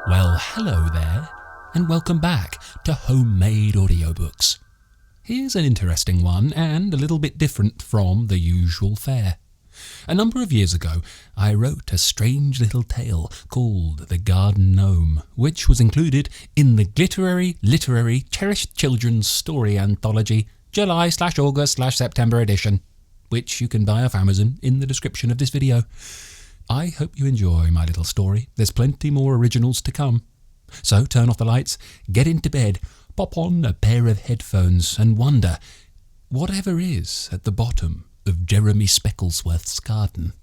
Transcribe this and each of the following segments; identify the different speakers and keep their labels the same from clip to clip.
Speaker 1: Well, hello there, and welcome back to Homemade Audiobooks. Here's an interesting one, and a little bit different from the usual fare. A number of years ago, I wrote a strange little tale called The Garden Gnome, which was included in the glittery, literary, cherished children's story anthology, July/August/September edition, which you can buy off Amazon in the description of this video. I hope you enjoy my little story. There's plenty more originals to come. So turn off the lights, get into bed, pop on a pair of headphones and wonder whatever is at the bottom of Jeremy Specklesworth's garden.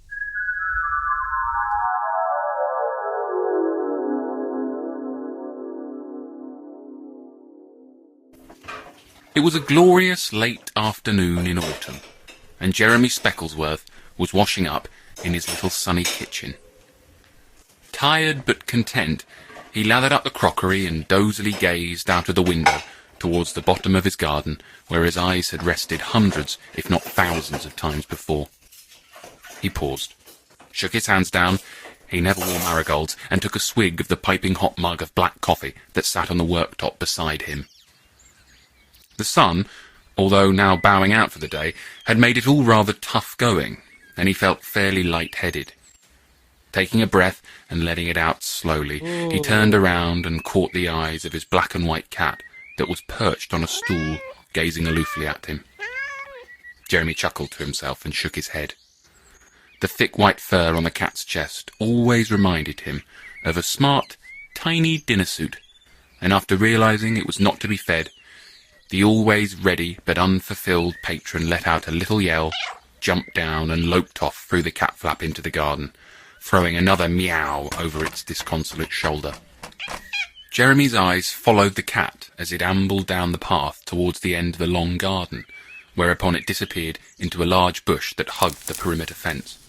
Speaker 2: It was a glorious late afternoon in autumn, and Jeremy Specklesworth was washing up in his little sunny kitchen. Tired but content, he lathered up the crockery and dozily gazed out of the window towards the bottom of his garden, where his eyes had rested hundreds, if not thousands of times before. He paused, shook his hands down, he never wore marigolds, and took a swig of the piping hot mug of black coffee that sat on the worktop beside him. The sun, although now bowing out for the day, had made it all rather tough going, and he felt fairly light-headed. Taking a breath and letting it out slowly, he turned around and caught the eyes of his black and white cat that was perched on a stool, gazing aloofly at him. Jeremy chuckled to himself and shook his head. The thick white fur on the cat's chest always reminded him of a smart, tiny dinner suit, and after realizing it was not to be fed, the always ready but unfulfilled patron let out a little yell, jumped down and loped off through the cat flap into the garden, throwing another meow over its disconsolate shoulder. Jeremy's eyes followed the cat as it ambled down the path towards the end of the long garden, whereupon it disappeared into a large bush that hugged the perimeter fence.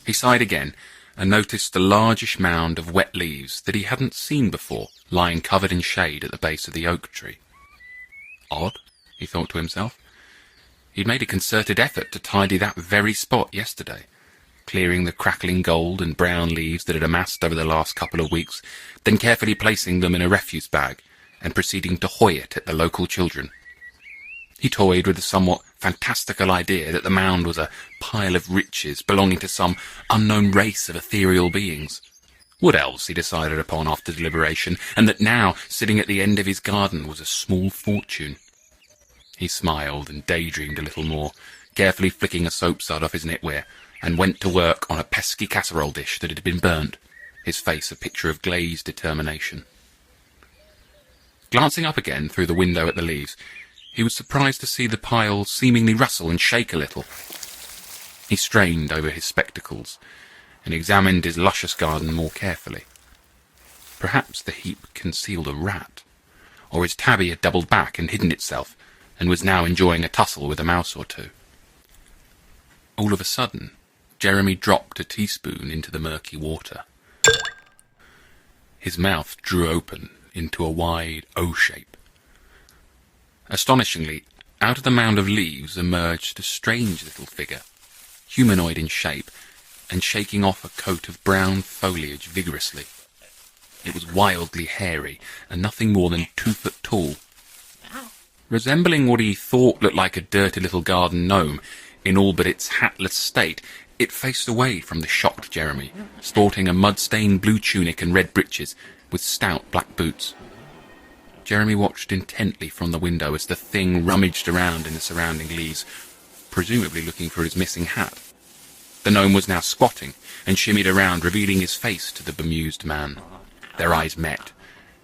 Speaker 2: He sighed again and noticed a largish mound of wet leaves that he hadn't seen before lying covered in shade at the base of the oak tree. Odd, he thought to himself. He'd made a concerted effort to tidy that very spot yesterday, clearing the crackling gold and brown leaves that had amassed over the last couple of weeks, then carefully placing them in a refuse bag and proceeding to hoy it at the local children. He toyed with the somewhat fantastical idea that the mound was a pile of riches belonging to some unknown race of ethereal beings. What else, he decided upon after deliberation, and that now, sitting at the end of his garden, was a small fortune. He smiled and daydreamed a little more, carefully flicking a soapsud off his knitwear, and went to work on a pesky casserole dish that had been burnt, his face a picture of glazed determination. Glancing up again through the window at the leaves, he was surprised to see the pile seemingly rustle and shake a little. He strained over his spectacles and examined his luscious garden more carefully. Perhaps the heap concealed a rat, or his tabby had doubled back and hidden itself, and was now enjoying a tussle with a mouse or two. All of a sudden, Jeremy dropped a teaspoon into the murky water. His mouth drew open into a wide O shape. Astonishingly, out of the mound of leaves emerged a strange little figure, humanoid in shape, and shaking off a coat of brown foliage vigorously. It was wildly hairy, and nothing more than 2 foot tall. Resembling what he thought looked like a dirty little garden gnome, in all but its hatless state, it faced away from the shocked Jeremy, sporting a mud-stained blue tunic and red breeches, with stout black boots. Jeremy watched intently from the window as the thing rummaged around in the surrounding leaves, presumably looking for his missing hat. The gnome was now squatting, and shimmied around, revealing his face to the bemused man. Their eyes met,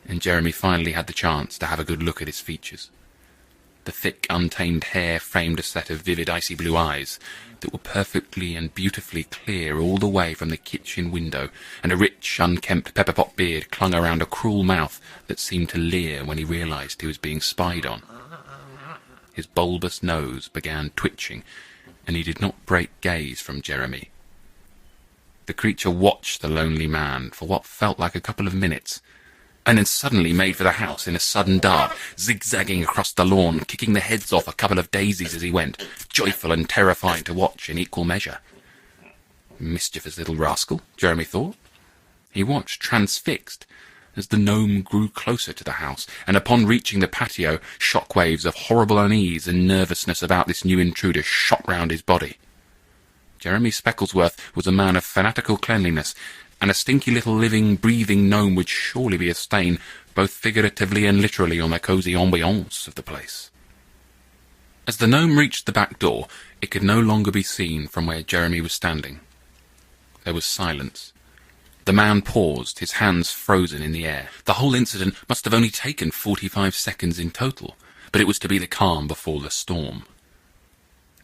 Speaker 2: and Jeremy finally had the chance to have a good look at his features. The thick, untamed hair framed a set of vivid icy blue eyes that were perfectly and beautifully clear all the way from the kitchen window, and a rich, unkempt pepper-pot beard clung around a cruel mouth that seemed to leer when he realized he was being spied on. His bulbous nose began twitching, and he did not break gaze from Jeremy. The creature watched the lonely man for what felt like a couple of minutes, and then suddenly made for the house in a sudden dart, zigzagging across the lawn, kicking the heads off a couple of daisies as he went, joyful and terrifying to watch in equal measure. Mischievous little rascal, Jeremy thought. He watched transfixed, as the gnome grew closer to the house, and upon reaching the patio, shockwaves of horrible unease and nervousness about this new intruder shot round his body. Jeremy Specklesworth was a man of fanatical cleanliness, and a stinky little living, breathing gnome would surely be a stain, both figuratively and literally, on the cosy ambiance of the place. As the gnome reached the back door, it could no longer be seen from where Jeremy was standing. There was silence. The man paused, his hands frozen in the air. The whole incident must have only taken 45 seconds in total, but it was to be the calm before the storm.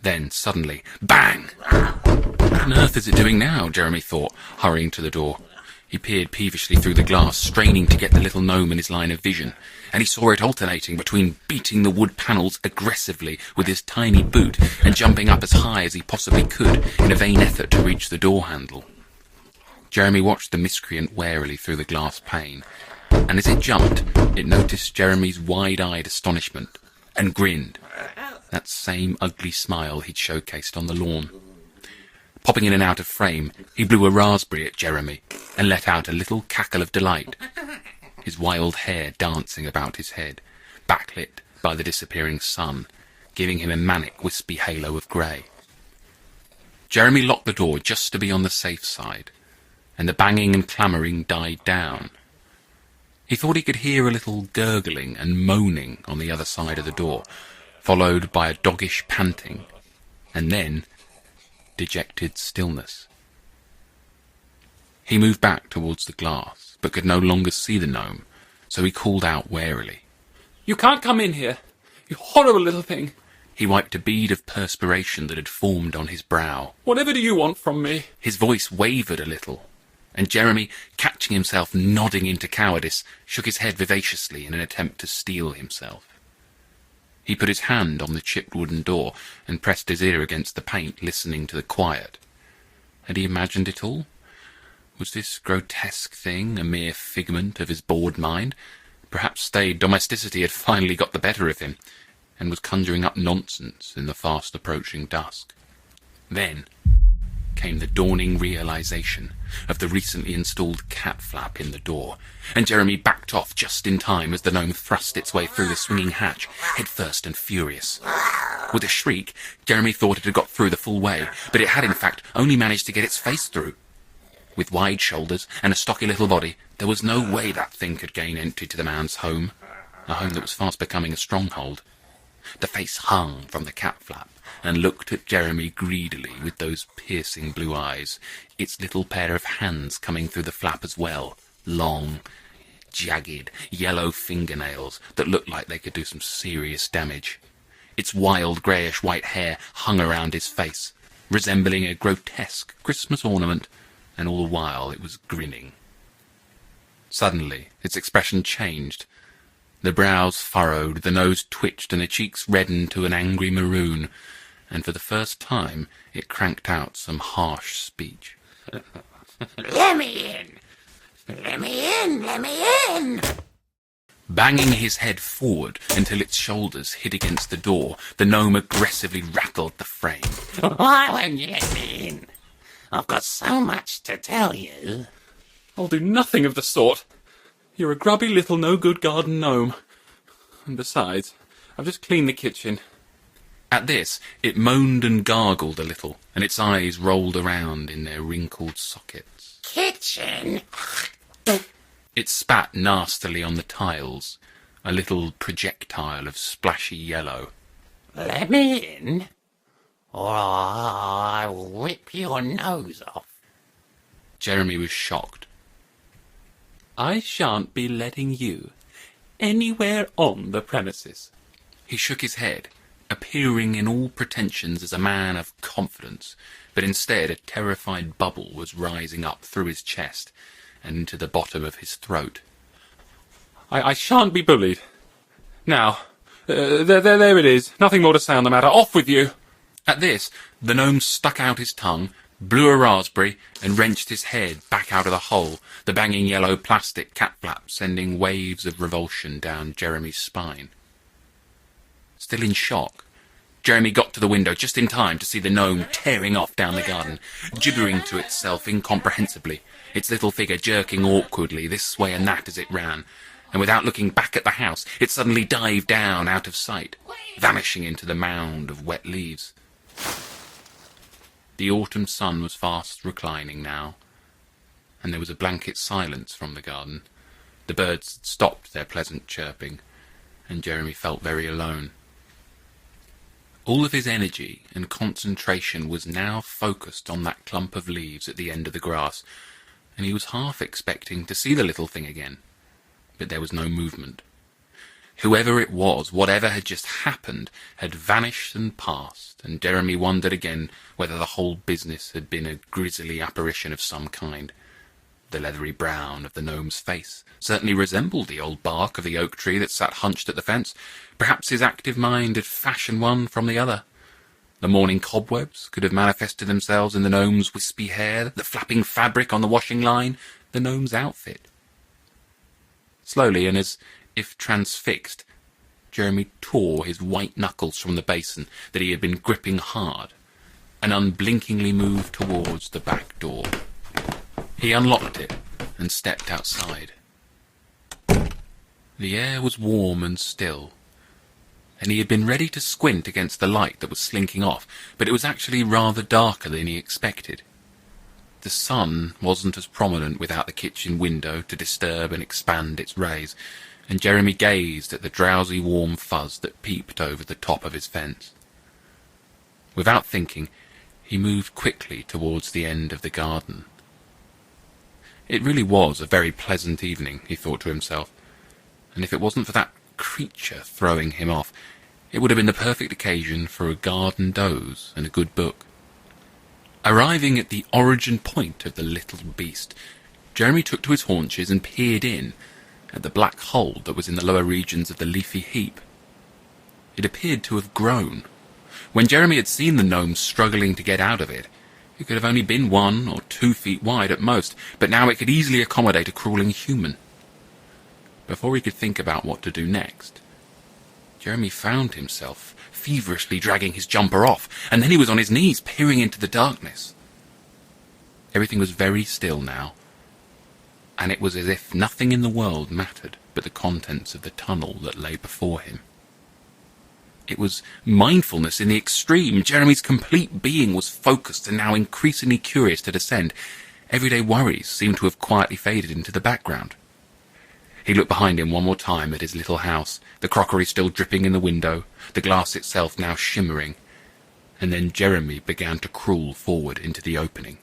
Speaker 2: Then, suddenly, bang! What on earth is it doing now? Jeremy thought, hurrying to the door. He peered peevishly through the glass, straining to get the little gnome in his line of vision, and he saw it alternating between beating the wood panels aggressively with his tiny boot and jumping up as high as he possibly could in a vain effort to reach the door handle. Jeremy watched the miscreant warily through the glass pane, and as it jumped, it noticed Jeremy's wide-eyed astonishment, and grinned, that same ugly smile he'd showcased on the lawn. Popping in and out of frame, he blew a raspberry at Jeremy, and let out a little cackle of delight, his wild hair dancing about his head, backlit by the disappearing sun, giving him a manic, wispy halo of grey. Jeremy locked the door just to be on the safe side, and the banging and clamouring died down. He thought he could hear a little gurgling and moaning on the other side of the door, followed by a doggish panting, and then dejected stillness. He moved back towards the glass, but could no longer see the gnome, so he called out warily.
Speaker 1: "You can't come in here, you horrible little thing."
Speaker 2: He wiped a bead of perspiration that had formed on his brow.
Speaker 1: "Whatever do you want from me?"
Speaker 2: His voice wavered a little, and Jeremy, catching himself nodding into cowardice, shook his head vivaciously in an attempt to steel himself. He put his hand on the chipped wooden door and pressed his ear against the paint, listening to the quiet. Had he imagined it all? Was this grotesque thing a mere figment of his bored mind? Perhaps staid domesticity had finally got the better of him, and was conjuring up nonsense in the fast-approaching dusk. Then came the dawning realization of the recently installed cat flap in the door, and Jeremy backed off just in time as the gnome thrust its way through the swinging hatch, headfirst and furious. With a shriek, Jeremy thought it had got through the full way, but it had in fact only managed to get its face through. With wide shoulders and a stocky little body, there was no way that thing could gain entry to the man's home, a home that was fast becoming a stronghold. The face hung from the cat flap and looked at Jeremy greedily with those piercing blue eyes, its little pair of hands coming through the flap as well, long, jagged, yellow fingernails that looked like they could do some serious damage. Its wild greyish-white hair hung around his face, resembling a grotesque Christmas ornament, and all the while it was grinning. Suddenly its expression changed. The brows furrowed, the nose twitched, and the cheeks reddened to an angry maroon, and for the first time it cranked out some harsh speech.
Speaker 3: "Let me in! Let me in! Let me in!"
Speaker 2: Banging his head forward until its shoulders hit against the door, the gnome aggressively rattled the frame.
Speaker 3: "Why won't you let me in? I've got so much to tell you."
Speaker 1: "I'll do nothing of the sort. You're a grubby little no-good garden gnome. And besides, I've just cleaned the kitchen."
Speaker 2: At this, it moaned and gargled a little, and its eyes rolled around in their wrinkled sockets.
Speaker 3: "Kitchen?"
Speaker 2: It spat nastily on the tiles, a little projectile of splashy yellow.
Speaker 3: "Let me in, or I will rip your nose off."
Speaker 2: Jeremy was shocked.
Speaker 1: "I shan't be letting you anywhere on the premises."
Speaker 2: He shook his head, appearing in all pretensions as a man of confidence, but instead a terrified bubble was rising up through his chest and into the bottom of his throat.
Speaker 1: I shan't be bullied. Now, there it is. Nothing more to say on the matter. Off with you!"
Speaker 2: At this, the gnome stuck out his tongue, blew a raspberry, and wrenched his head back out of the hole, the banging yellow plastic cat flap sending waves of revulsion down Jeremy's spine. Still in shock, Jeremy got to the window just in time to see the gnome tearing off down the garden, gibbering to itself incomprehensibly, its little figure jerking awkwardly this way and that as it ran, and without looking back at the house, it suddenly dived down out of sight, vanishing into the mound of wet leaves. The autumn sun was fast reclining now, and there was a blanket silence from the garden. The birds had stopped their pleasant chirping, and Jeremy felt very alone. All of his energy and concentration was now focused on that clump of leaves at the end of the grass, and he was half expecting to see the little thing again, but there was no movement. Whoever it was, whatever had just happened, had vanished and passed, and Jeremy wondered again whether the whole business had been a grisly apparition of some kind. The leathery brown of the gnome's face certainly resembled the old bark of the oak tree that sat hunched at the fence. Perhaps his active mind had fashioned one from the other. The morning cobwebs could have manifested themselves in the gnome's wispy hair, the flapping fabric on the washing line, the gnome's outfit. Slowly, and as if transfixed, Jeremy tore his white knuckles from the basin that he had been gripping hard, and unblinkingly moved towards the back door. He unlocked it and stepped outside. The air was warm and still, and he had been ready to squint against the light that was slinking off, but it was actually rather darker than he expected. The sun wasn't as prominent without the kitchen window to disturb and expand its rays, and Jeremy gazed at the drowsy warm fuzz that peeped over the top of his fence. Without thinking, he moved quickly towards the end of the garden. It really was a very pleasant evening, he thought to himself, and if it wasn't for that creature throwing him off, it would have been the perfect occasion for a garden doze and a good book. Arriving at the origin point of the little beast, Jeremy took to his haunches and peered in at the black hole that was in the lower regions of the leafy heap. It appeared to have grown. When Jeremy had seen the gnome struggling to get out of it, it could have only been 1 or 2 feet wide at most, but now it could easily accommodate a crawling human. Before he could think about what to do next, Jeremy found himself feverishly dragging his jumper off, and then he was on his knees peering into the darkness. Everything was very still now, and it was as if nothing in the world mattered but the contents of the tunnel that lay before him. It was mindfulness in the extreme. Jeremy's complete being was focused and now increasingly curious to descend. Everyday worries seemed to have quietly faded into the background. He looked behind him one more time at his little house, the crockery still dripping in the window, the glass itself now shimmering, and then Jeremy began to crawl forward into the opening,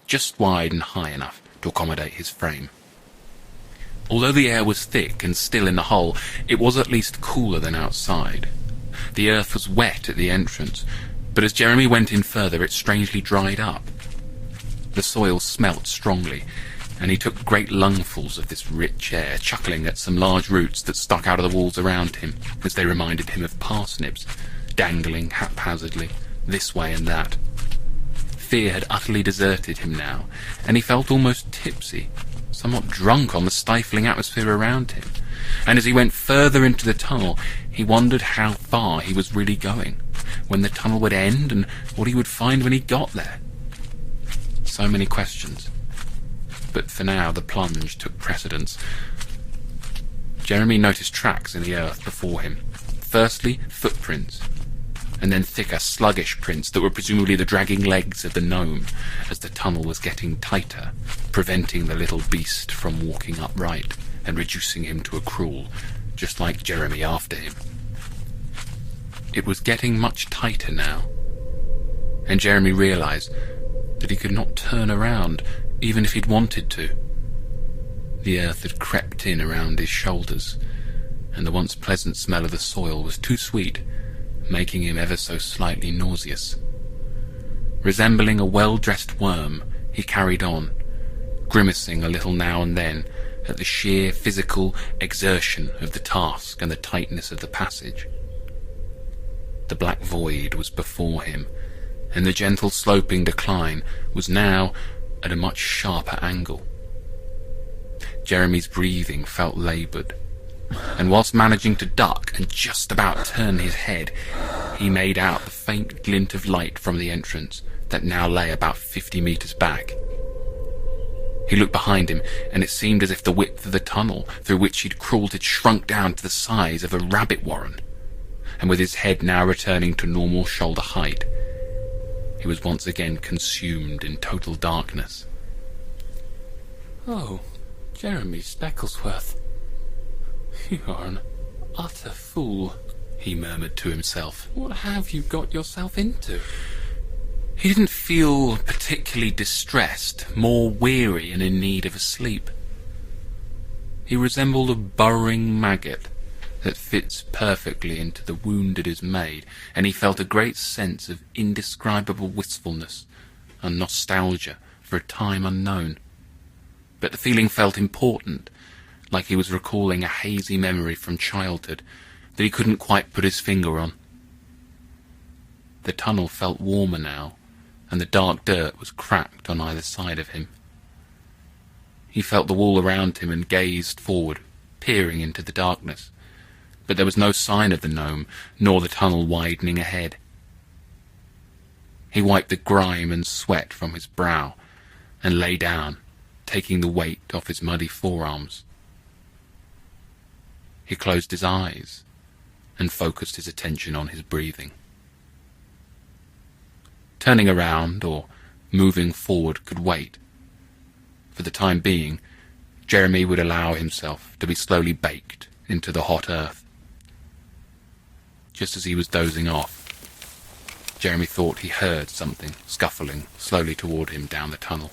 Speaker 2: just wide and high enough to accommodate his frame. Although the air was thick and still in the hole, it was at least cooler than outside. The earth was wet at the entrance, but as Jeremy went in further, it strangely dried up. The soil smelt strongly, and he took great lungfuls of this rich air, chuckling at some large roots that stuck out of the walls around him, as they reminded him of parsnips, dangling haphazardly, this way and that. Fear had utterly deserted him now, and he felt almost tipsy, somewhat drunk on the stifling atmosphere around him. And as he went further into the tunnel, he wondered how far he was really going, when the tunnel would end, and what he would find when he got there. So many questions. But for now the plunge took precedence. Jeremy noticed tracks in the earth before him. Firstly, footprints, and then thicker, sluggish prints that were presumably the dragging legs of the gnome, as the tunnel was getting tighter, preventing the little beast from walking upright and reducing him to a crawl, just like Jeremy after him. It was getting much tighter now, and Jeremy realized that he could not turn around, even if he'd wanted to. The earth had crept in around his shoulders, and the once pleasant smell of the soil was too sweet, making him ever so slightly nauseous. Resembling a well-dressed worm, he carried on, grimacing a little now and then at the sheer physical exertion of the task and the tightness of the passage. The black void was before him, and the gentle sloping decline was now at a much sharper angle. Jeremy's breathing felt laboured, and whilst managing to duck and just about turn his head, he made out the faint glint of light from the entrance that now lay about 50 metres back. He looked behind him, and it seemed as if the width of the tunnel through which he'd crawled had shrunk down to the size of a rabbit warren, and with his head now returning to normal shoulder height, he was once again consumed in total darkness.
Speaker 3: Oh, Jeremy Specklesworth, you are an utter fool,
Speaker 2: he murmured to himself.
Speaker 3: What have you got yourself into?
Speaker 2: He didn't feel particularly distressed, more weary and in need of a sleep. He resembled a burrowing maggot that fits perfectly into the wound it has made, and he felt a great sense of indescribable wistfulness and nostalgia for a time unknown. But the feeling felt important, like he was recalling a hazy memory from childhood that he couldn't quite put his finger on. The tunnel felt warmer now, and the dark dirt was cracked on either side of him. He felt the wall around him and gazed forward, peering into the darkness, but there was no sign of the gnome, nor the tunnel widening ahead. He wiped the grime and sweat from his brow, and lay down, taking the weight off his muddy forearms. He closed his eyes, and focused his attention on his breathing. Turning around or moving forward could wait. For the time being, Jeremy would allow himself to be slowly baked into the hot earth. Just as he was dozing off, Jeremy thought he heard something scuffling slowly toward him down the tunnel.